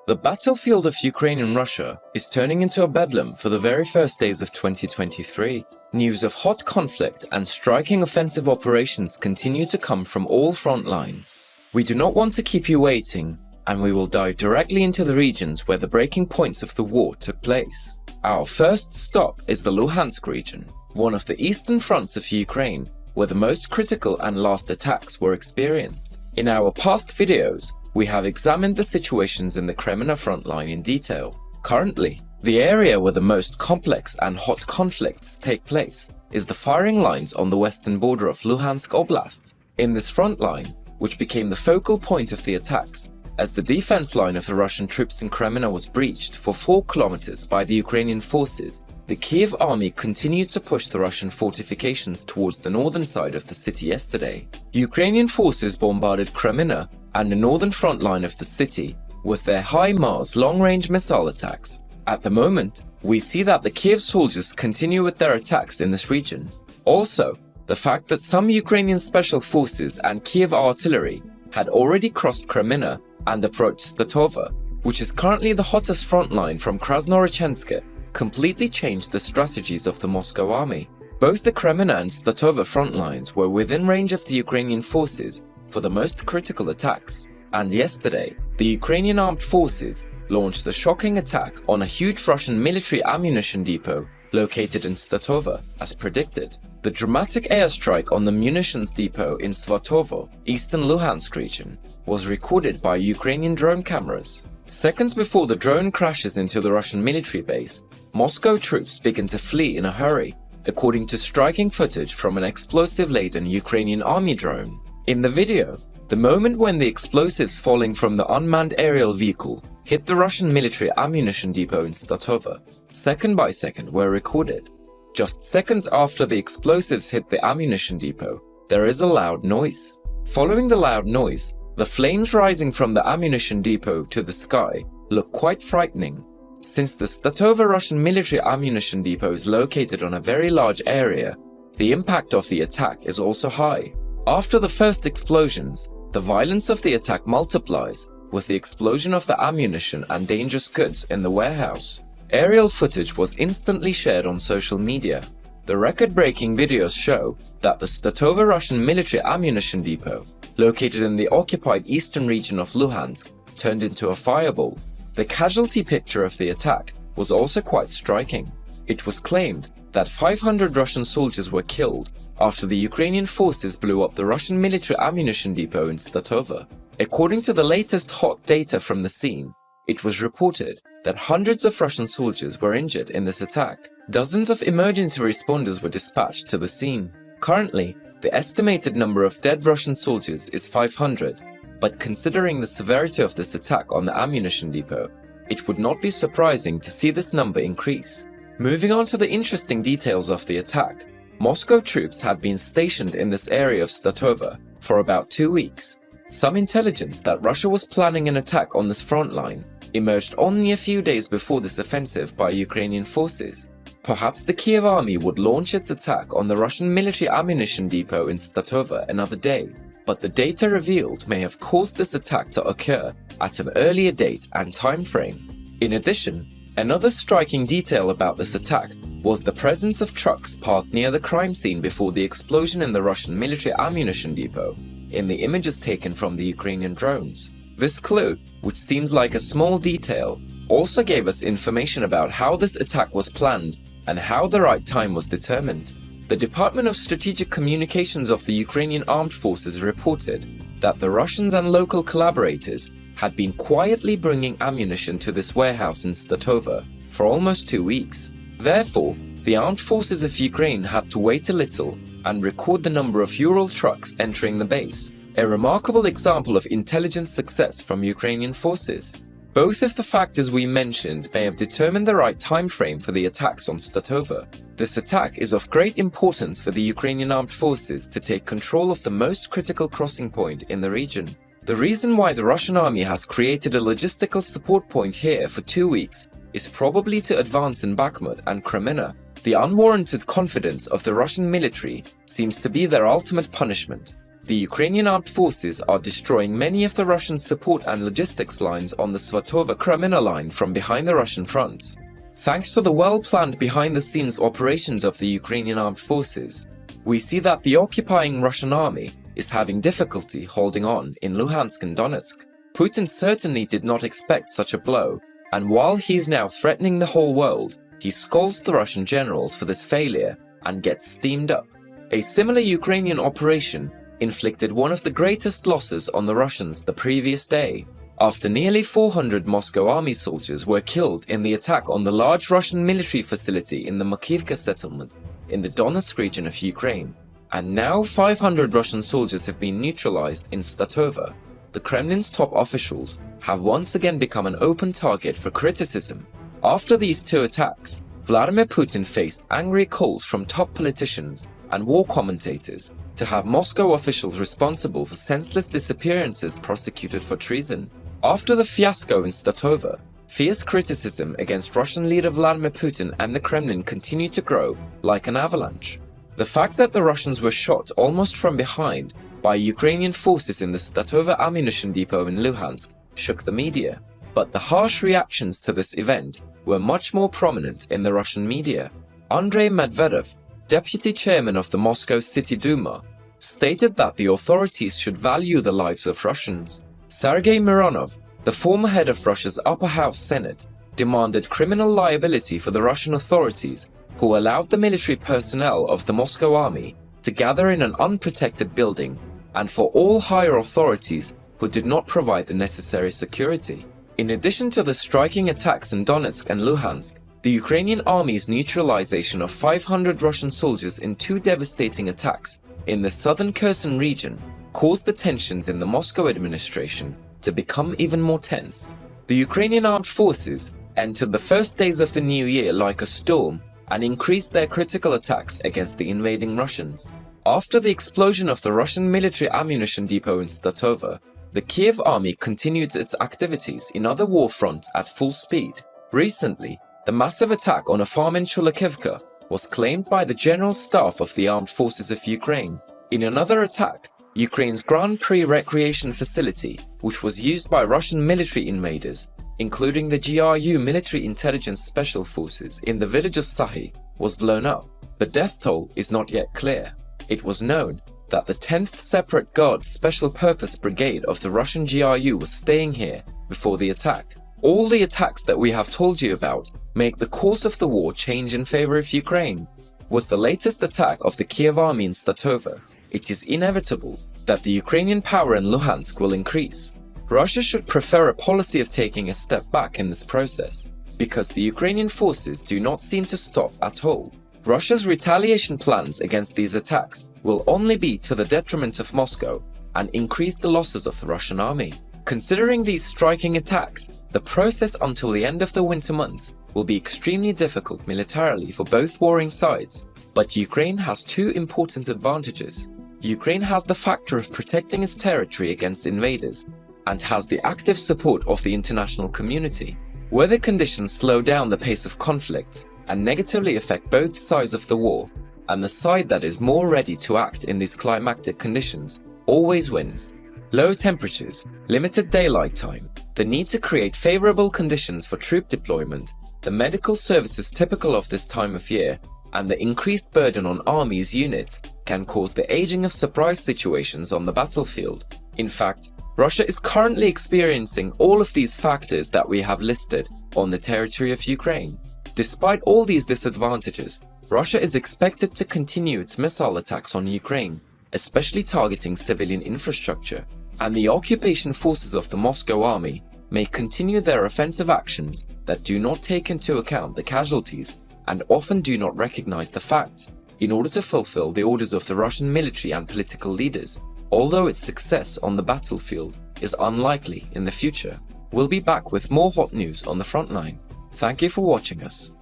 The battlefield of Ukraine and Russia is turning into a bedlam for the very first days of 2023. News of hot conflict and striking offensive operations continue to come from all front lines. We do not want to keep you waiting, and we will dive directly into the regions where the breaking points of the war took place. Our first stop is the Luhansk region, one of the eastern fronts of Ukraine, where the most critical and last attacks were experienced. In our past videos, we have examined the situations in the Kreminna front line in detail. Currently, the area where the most complex and hot conflicts take place is the firing lines on the western border of Luhansk Oblast. In this front line, which became the focal point of the attacks, as the defense line of the Russian troops in Kreminna was breached for 4 kilometers by the Ukrainian forces, the Kiev army continued to push the Russian fortifications towards the northern side of the city yesterday. Ukrainian forces bombarded Kreminna and the northern front line of the city with their HIMARS long-range missile attacks. At the moment, we see that the Kiev soldiers continue with their attacks in this region. Also, the fact that some Ukrainian special forces and Kiev artillery had already crossed Kreminna and approached Statova, which is currently the hottest front line from Krasnoyarsk, completely changed the strategies of the Moscow army. Both the Kreminna and Statova front lines were within range of the Ukrainian forces for the most critical attacks. And yesterday, the Ukrainian armed forces launched a shocking attack on a huge Russian military ammunition depot located in Statova, as predicted. The dramatic airstrike on the munitions depot in Svatovo, eastern Luhansk region, was recorded by Ukrainian drone cameras. Seconds before the drone crashes into the Russian military base, Moscow troops begin to flee in a hurry, according to striking footage from an explosive-laden Ukrainian army drone. In the video, the moment when the explosives falling from the unmanned aerial vehicle hit the Russian military ammunition depot in Statova, second by second were recorded. Just seconds after the explosives hit the ammunition depot, there is a loud noise. Following the loud noise, the flames rising from the ammunition depot to the sky look quite frightening. Since the Statova Russian military ammunition depot is located on a very large area, the impact of the attack is also high. After the first explosions, the violence of the attack multiplies with the explosion of the ammunition and dangerous goods in the warehouse. Aerial footage was instantly shared on social media. The record-breaking videos show that the Statova Russian military ammunition depot, located in the occupied eastern region of Luhansk, turned into a fireball. The casualty picture of the attack was also quite striking. It was claimed that 500 Russian soldiers were killed after the Ukrainian forces blew up the Russian military ammunition depot in Statova. According to the latest hot data from the scene, it was reported that hundreds of Russian soldiers were injured in this attack. Dozens of emergency responders were dispatched to the scene. Currently, the estimated number of dead Russian soldiers is 500, but considering the severity of this attack on the ammunition depot, it would not be surprising to see this number increase. Moving on to the interesting details of the attack, Moscow troops had been stationed in this area of Statova for about 2 weeks. Some intelligence that Russia was planning an attack on this front line emerged only a few days before this offensive by Ukrainian forces. Perhaps the Kiev army would launch its attack on the Russian military ammunition depot in Statova another day, but the data revealed may have caused this attack to occur at an earlier date and time frame. In addition, another striking detail about this attack was the presence of trucks parked near the crime scene before the explosion in the Russian military ammunition depot, in the images taken from the Ukrainian drones. This clue, which seems like a small detail, also gave us information about how this attack was planned and how the right time was determined. The Department of Strategic Communications of the Ukrainian Armed Forces reported that the Russians and local collaborators had been quietly bringing ammunition to this warehouse in Statova for almost 2 weeks. Therefore, the armed forces of Ukraine had to wait a little and record the number of Ural trucks entering the base, a remarkable example of intelligence success from Ukrainian forces. Both of the factors we mentioned may have determined the right time frame for the attacks on Statova. This attack is of great importance for the Ukrainian armed forces to take control of the most critical crossing point in the region. The reason why the Russian army has created a logistical support point here for 2 weeks is probably to advance in Bakhmut and Kreminna. The unwarranted confidence of the Russian military seems to be their ultimate punishment. the Ukrainian armed forces are destroying many of the Russian support and logistics lines on the Svatova-Kreminna line from behind the Russian front. Thanks to the well-planned behind-the-scenes operations of the Ukrainian armed forces, we see that the occupying Russian army is having difficulty holding on in Luhansk and Donetsk. Putin certainly did not expect such a blow, and while he's now threatening the whole world, he scolds the Russian generals for this failure and gets steamed up. A similar Ukrainian operation inflicted one of the greatest losses on the Russians the previous day, after nearly 400 Moscow army soldiers were killed in the attack on the large Russian military facility in the Makivka settlement in the Donetsk region of Ukraine. And now 500 Russian soldiers have been neutralized in Statova. The Kremlin's top officials have once again become an open target for criticism. After these two attacks, Vladimir Putin faced angry calls from top politicians and war commentators to have Moscow officials responsible for senseless disappearances prosecuted for treason. After the fiasco in Statova, fierce criticism against Russian leader Vladimir Putin and the Kremlin continued to grow like an avalanche. The fact that the Russians were shot almost from behind by Ukrainian forces in the Statova ammunition depot in Luhansk shook the media, but the harsh reactions to this event were much more prominent in the Russian media. Andrei Medvedev, deputy chairman of the Moscow City Duma, stated that the authorities should value the lives of Russians. Sergei Mironov, the former head of Russia's upper house Senate, demanded criminal liability for the Russian authorities who allowed the military personnel of the Moscow army to gather in an unprotected building, and for all higher authorities who did not provide the necessary security. In addition to the striking attacks in Donetsk and Luhansk, the Ukrainian army's neutralization of 500 Russian soldiers in two devastating attacks in the southern Kherson region caused the tensions in the Moscow administration to become even more tense. The Ukrainian armed forces entered the first days of the new year like a storm and increased their critical attacks against the invading Russians. After the explosion of the Russian military ammunition depot in Statova, the Kiev army continued its activities in other war fronts at full speed. Recently, the massive attack on a farm in Chulakivka was claimed by the General Staff of the Armed Forces of Ukraine. In another attack, Ukraine's Grand Prix recreation facility, which was used by Russian military invaders, including the GRU military intelligence special forces in the village of Sahi, was blown up. The death toll is not yet clear. It was known that the 10th Separate Guard Special Purpose Brigade of the Russian GRU was staying here before the attack. All the attacks that we have told you about make the course of the war change in favor of Ukraine. With the latest attack of the Kiev army in Statova, it is inevitable that the Ukrainian power in Luhansk will increase. Russia should prefer a policy of taking a step back in this process, because the Ukrainian forces do not seem to stop at all. Russia's retaliation plans against these attacks will only be to the detriment of Moscow and increase the losses of the Russian army. Considering these striking attacks, the process until the end of the winter months will be extremely difficult militarily for both warring sides. But Ukraine has two important advantages. Ukraine has the factor of protecting its territory against invaders and has the active support of the international community. Weather conditions slow down the pace of conflict and negatively affect both sides of the war, and the side that is more ready to act in these climatic conditions always wins. Low temperatures, limited daylight time, the need to create favorable conditions for troop deployment, the medical services typical of this time of year, and the increased burden on army's units can cause the aging of surprise situations on the battlefield. In fact, Russia is currently experiencing all of these factors that we have listed on the territory of Ukraine. Despite all these disadvantages, Russia is expected to continue its missile attacks on Ukraine, especially targeting civilian infrastructure, and the occupation forces of the Moscow army may continue their offensive actions that do not take into account the casualties and often do not recognize the facts in order to fulfill the orders of the Russian military and political leaders. Although its success on the battlefield is unlikely in the future, we'll be back with more hot news on the front line. Thank you for watching us.